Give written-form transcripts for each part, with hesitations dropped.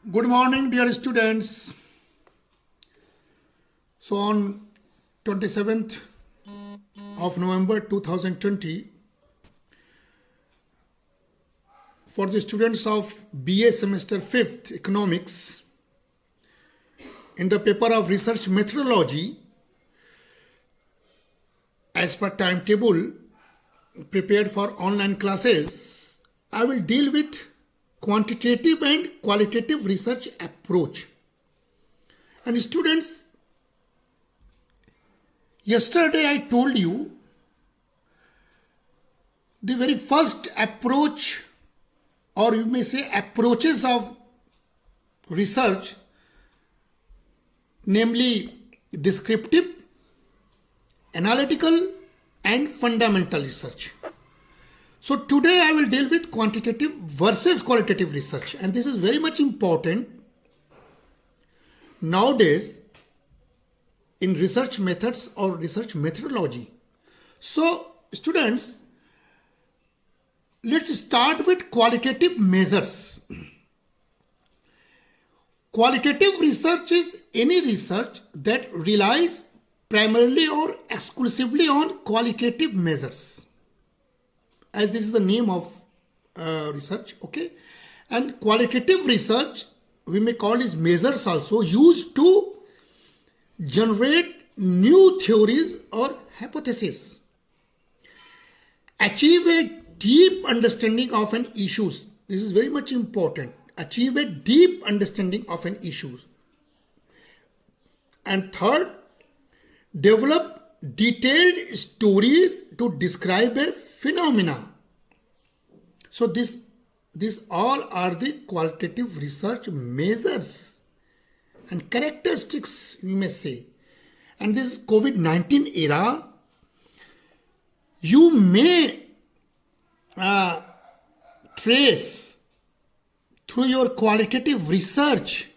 Good morning, dear students. So, on 27th of November 2020, for the students of BA semester 5th Economics, in the paper of Research Methodology, as per timetable prepared for online classes, I will deal with quantitative and qualitative research approach. And students, yesterday I told you the very first approach, or you may say approaches of research, namely descriptive, analytical and fundamental research. So today I will deal with quantitative versus qualitative research, and this is very much important nowadays in research methods or research methodology. So students, let's start with qualitative measures. Qualitative research is any research that relies primarily or exclusively on qualitative measures, as this is the name of research, okay? And qualitative research, we may call is measures also, used to generate new theories or hypotheses, achieve a deep understanding of an issue. This is very much important. Achieve a deep understanding of an issue. And third, develop detailed stories to describe a phenomena. So these all are the qualitative research measures and characteristics, we may say. And this COVID-19 era, you may trace through your qualitative research,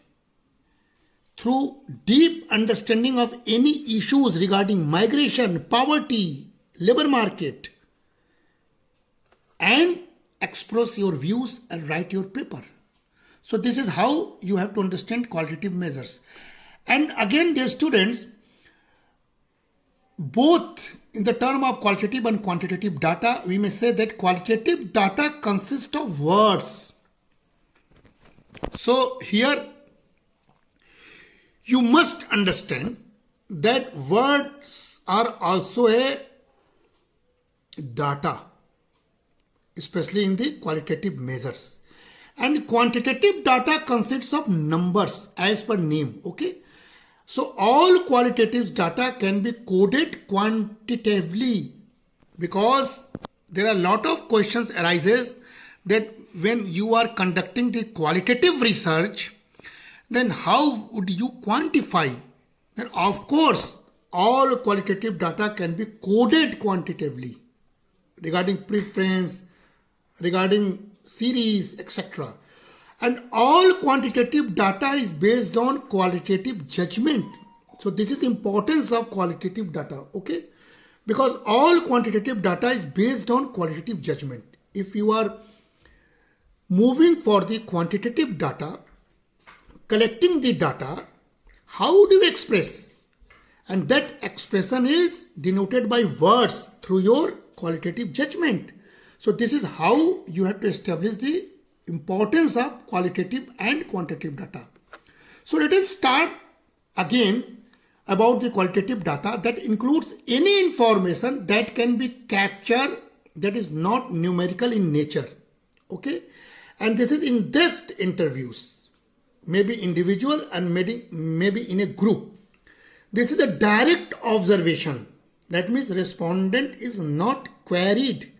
through deep understanding of any issues regarding migration, poverty, labor market, and express your views and write your paper. So this is how you have to understand qualitative measures. And again, dear students, both in the term of qualitative and quantitative data, we may say that qualitative data consists of words. So here you must understand that words are also a data, especially in the qualitative measures. And quantitative data consists of numbers as per name, okay? So all qualitative data can be coded quantitatively, because there are a lot of questions arises that when you are conducting the qualitative research, then how would you quantify? Then of course, all qualitative data can be coded quantitatively regarding preference, regarding series, etc. And all quantitative data is based on qualitative judgment. So this is importance of qualitative data, okay? Because all quantitative data is based on qualitative judgment. If you are moving for the quantitative data, collecting the data, how do you express? And that expression is denoted by words through your qualitative judgment. So this is how you have to establish the importance of qualitative and quantitative data. So let us start again about the qualitative data that includes any information that can be captured that is not numerical in nature, okay? And this is in-depth interviews, maybe individual and maybe in a group. This is a direct observation. That means respondent is not queried.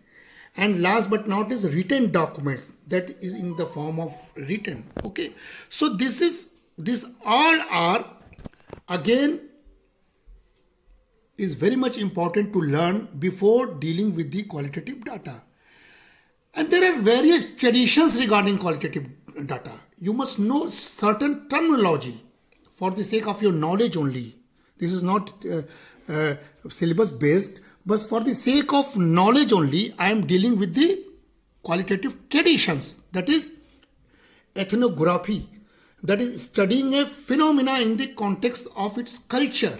And last but not least, written documents, that is in the form of written, okay? So this all are again is very much important to learn before dealing with the qualitative data. And there are various traditions regarding qualitative data. You must know certain terminology for the sake of your knowledge only. This is not syllabus based, but for the sake of knowledge only, I am dealing with the qualitative traditions, that is ethnography, that is studying a phenomena in the context of its culture.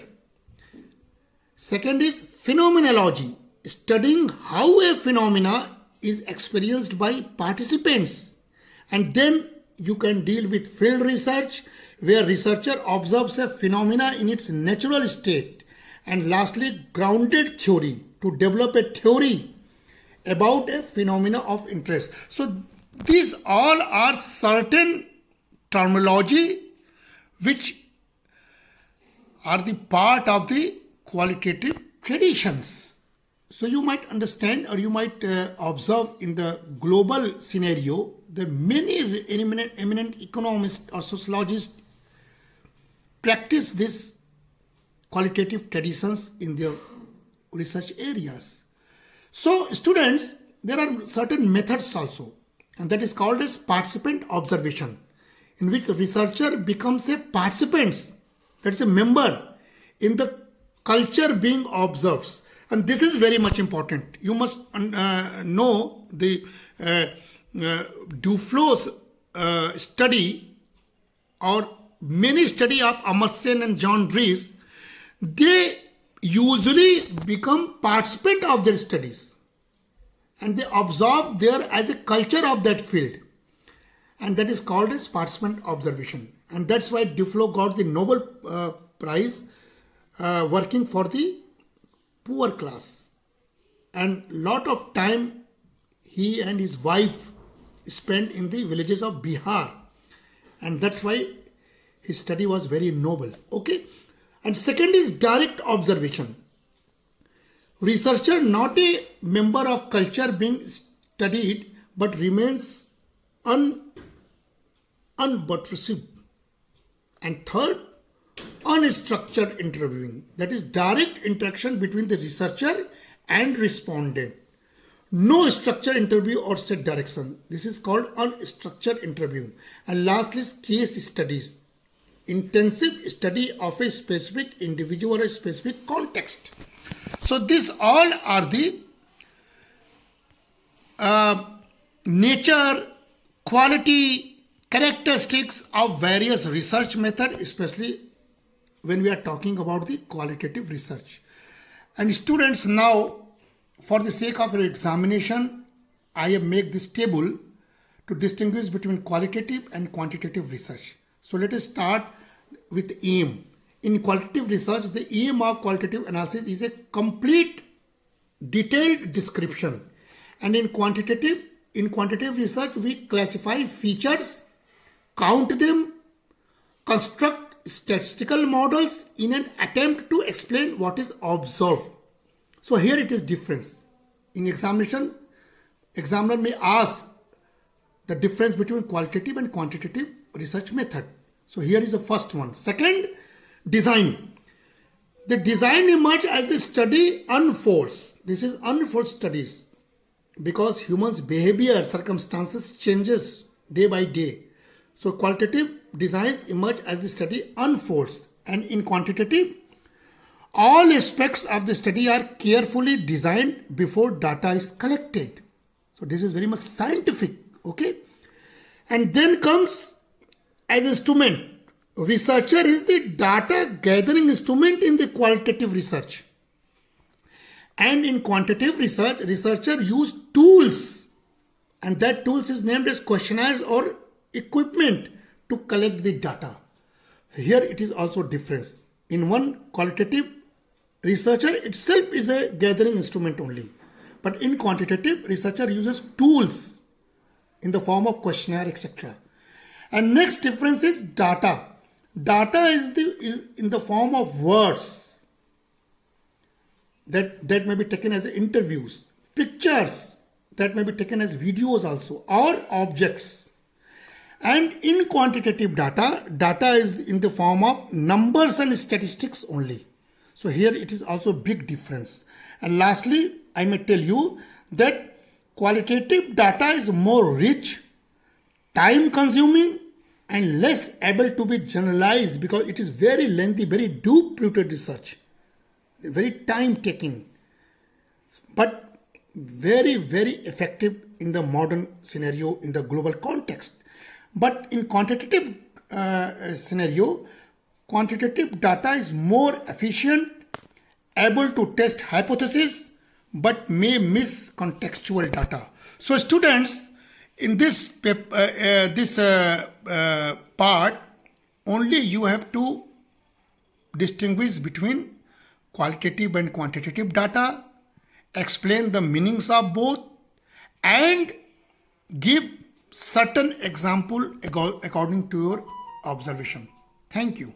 Second is phenomenology, studying how a phenomena is experienced by participants. And then you can deal with field research, where researcher observes a phenomena in its natural state. And lastly, grounded theory, to develop a theory about a phenomena of interest. So these all are certain terminology which are the part of the qualitative traditions. So you might understand, or you might observe in the global scenario that many eminent economists or sociologists practice this qualitative traditions in their research areas. So students, there are certain methods also, and that is called as participant observation, in which the researcher becomes a participant, that is a member in the culture being observed. And this is very much important. You must know the Duflo's study, or many study of Amartya Sen and John Dries. They usually become participant of their studies, and they observe there as a culture of that field, and that is called as participant observation. And that's why Duflo got the Nobel Prize working for the poor class. And lot of time he and his wife spent in the villages of Bihar, and that's why his study was very noble. Okay. And second is direct observation. Researcher not a member of culture being studied, but remains unbuttressed. And third, unstructured interviewing. That is direct interaction between the researcher and respondent. No structured interview or set direction. This is called unstructured interviewing. And lastly is case studies. Intensive study of a specific individual or a specific context. So these all are the nature, quality, characteristics of various research methods, especially when we are talking about the qualitative research. And students, now for the sake of your examination, I have made this table to distinguish between qualitative and quantitative research. So let us start with aim. In qualitative research, the aim of qualitative analysis is a complete detailed description. And in quantitative research, we classify features, count them, construct statistical models in an attempt to explain what is observed. So here it is difference. In examination, examiner may ask the difference between qualitative and quantitative research method. So here is the first one. Second, design. The design emerges as the study unfolds. This is unfold studies, because humans' behavior, circumstances changes day by day. So qualitative designs emerge as the study unfolds. And in quantitative, all aspects of the study are carefully designed before data is collected. So this is very much scientific. Okay. And then comes as instrument. Researcher is the data gathering instrument in the qualitative research. And in quantitative research, researcher use tools, and that tools is named as questionnaires or equipment to collect the data. Here it is also difference. In one, qualitative researcher itself is a gathering instrument only, but in quantitative, researcher uses tools in the form of questionnaire, etc. And next difference is data. Data is in the form of words that may be taken as interviews, pictures that may be taken as videos also, or objects. And in quantitative data, data is in the form of numbers and statistics only. So here it is also big difference. And lastly, I may tell you that qualitative data is more rich, time consuming, and less able to be generalized, because it is very lengthy, very deep-rooted research, very time-taking, but very, very effective in the modern scenario, in the global context. But in quantitative scenario, quantitative data is more efficient, able to test hypotheses, but may miss contextual data. So students, in this part, only you have to distinguish between qualitative and quantitative data, explain the meanings of both, and give certain example according to your observation. Thank you.